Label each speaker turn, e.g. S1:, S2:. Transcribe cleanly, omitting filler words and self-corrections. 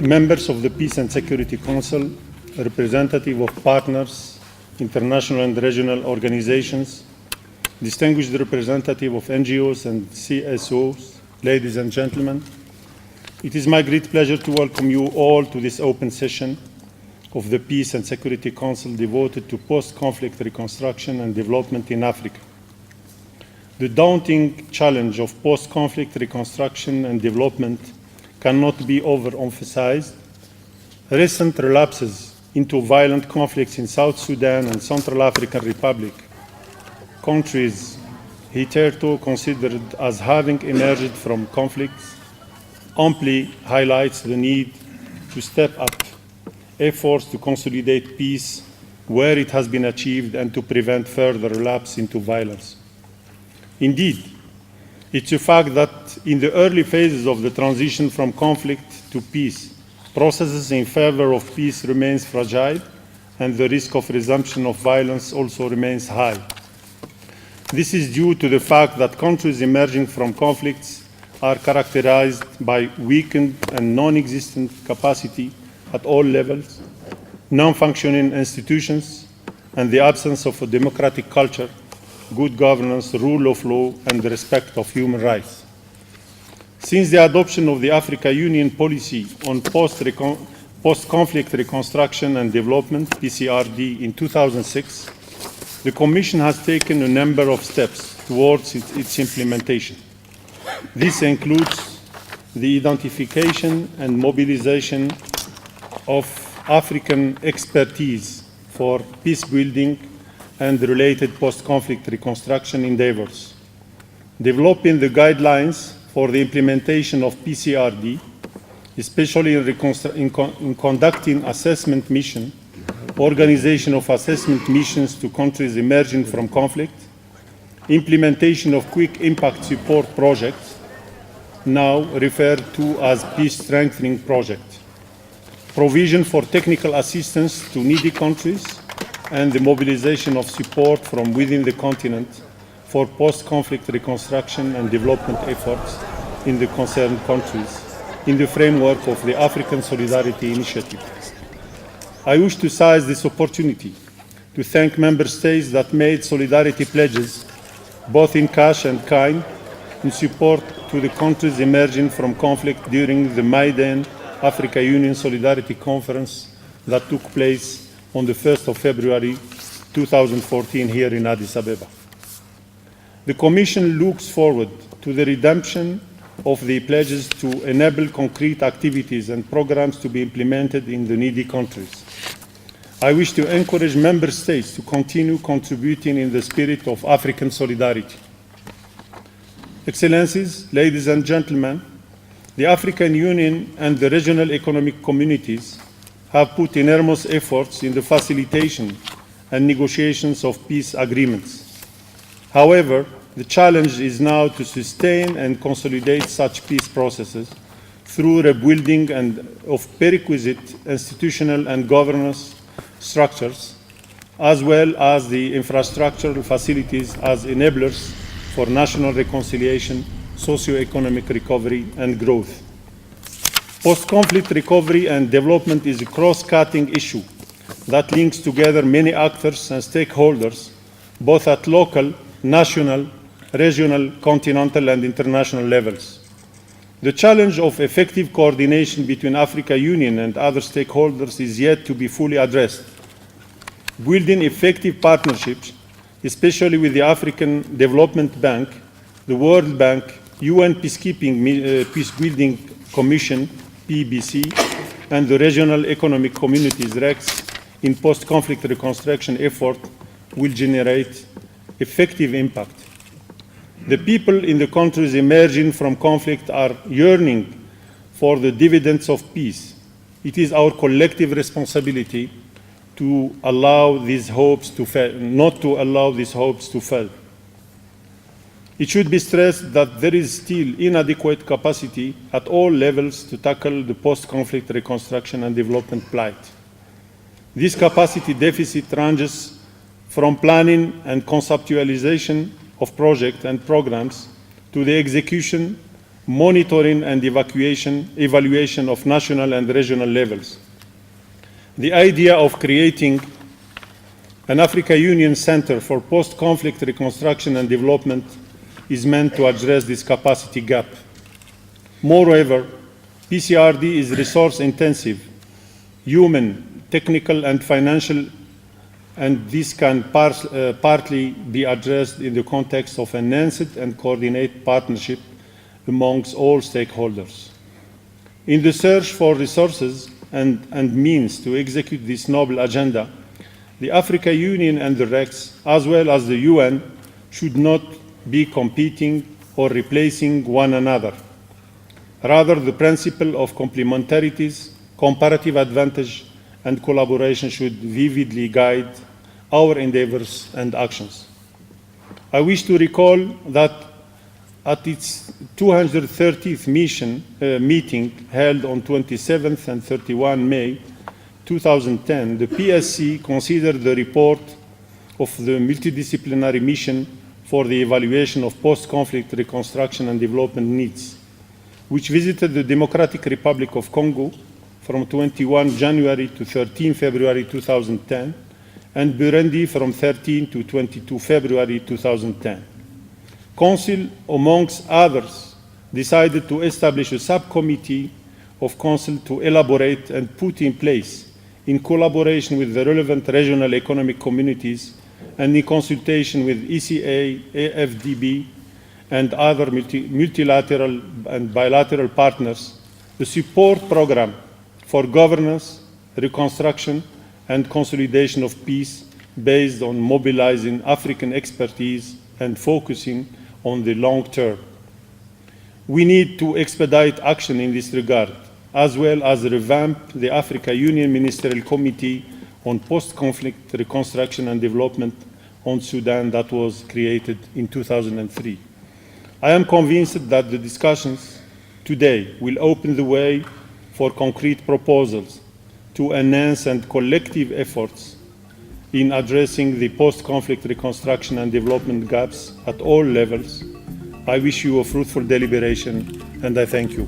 S1: members of the Peace and Security Council, representative of partners, international and regional organizations, distinguished representative of NGOs and CSOs, ladies and gentlemen, it is my great pleasure to welcome you all to this open session of the Peace and Security Council devoted to post-conflict reconstruction and development in Africa. The daunting challenge of post-conflict reconstruction and development cannot be overemphasized. Recent relapses into violent conflicts in South Sudan and Central African Republic, countries hitherto considered as having emerged from conflicts, amply highlights the need to step up efforts to consolidate peace where it has been achieved and to prevent further relapse into violence. Indeed, it's a fact that in the early phases of the transition from conflict to peace, processes in favor of peace remains fragile and the risk of resumption of violence also remains high. This is due to the fact that countries emerging from conflicts are characterized by weakened and non-existent capacity at all levels, non-functioning institutions, and the absence of a democratic culture, good governance, rule of law, and the respect of human rights. Since the adoption of the Africa Union policy on post-conflict reconstruction and development, PCRD, in 2006, the Commission has taken a number of steps towards its implementation. This includes the identification and mobilization of African expertise for peace building and related post-conflict reconstruction endeavors, developing the guidelines for the implementation of PCRD, especially in conducting assessment mission, organization of assessment missions to countries emerging from conflict, implementation of quick impact support projects, now referred to as peace strengthening projects, provision for technical assistance to needy countries, and the mobilization of support from within the continent for post-conflict reconstruction and development efforts in the concerned countries in the framework of the African Solidarity Initiative. I wish to seize this opportunity to thank member states that made solidarity pledges, both in cash and kind, in support to the countries emerging from conflict during the Maidan Africa Union Solidarity Conference that took place on the 1st of February 2014 here in Addis Ababa. The Commission looks forward to the redemption of the pledges to enable concrete activities and programs to be implemented in the needy countries. I wish to encourage member states to continue contributing in the spirit of African solidarity. Excellencies, ladies and gentlemen, the African Union and the regional economic communities have put enormous efforts in the facilitation and negotiations of peace agreements. However, the challenge is now to sustain and consolidate such peace processes through rebuilding of prerequisite institutional and governance structures, as well as the infrastructural facilities as enablers for national reconciliation, socio-economic recovery, and growth. Post-conflict recovery and development is a cross-cutting issue that links together many actors and stakeholders, both at local, national, regional, continental, and international levels. The challenge of effective coordination between Africa Union and other stakeholders is yet to be fully addressed. Building effective partnerships, especially with the African Development Bank, the World Bank, UN Peacebuilding Commission, PBC, and the regional economic communities, RECs, in post-conflict reconstruction effort will generate effective impact. The people in the countries emerging from conflict are yearning for the dividends of peace. It is our collective responsibility to allow these hopes to fail, not to allow these hopes to fail. It should be stressed that there is still inadequate capacity at all levels to tackle the post-conflict reconstruction and development plight. This capacity deficit ranges from planning and conceptualization of projects and programs to the execution monitoring and evaluation of national and regional levels. The idea of creating an Africa Union Center for Post-Conflict Reconstruction and Development is meant to address this capacity gap. Moreover, PCRD is resource-intensive, human, technical, and financial, and this can partly be addressed in the context of enhanced and coordinated partnership amongst all stakeholders. In the search for resources and means to execute this noble agenda, the Africa Union and the RECs, as well as the UN, should not be competing or replacing one another. Rather, the principle of complementarities, comparative advantage, and collaboration should vividly guide our endeavors and actions. I wish to recall that at its 230th meeting held on 27th and 31 May 2010, the PSC considered the report of the multidisciplinary mission for the evaluation of post-conflict reconstruction and development needs, which visited the Democratic Republic of Congo from 21 January to 13 February 2010, and Burundi from 13 to 22 February 2010. Council, amongst others, decided to establish a subcommittee of Council to elaborate and put in place, in collaboration with the relevant regional economic communities and in consultation with ECA, AFDB, and other multilateral and bilateral partners, a support program for governance, reconstruction, and consolidation of peace based on mobilizing African expertise and focusing on the long term. We need to expedite action in this regard, as well as revamp the Africa Union Ministerial Committee on Post-Conflict Reconstruction and Development on Sudan that was created in 2003. I am convinced that the discussions today will open the way for concrete proposals to enhance and collective efforts in addressing the post-conflict reconstruction and development gaps at all levels. I wish you a fruitful deliberation, and I thank you.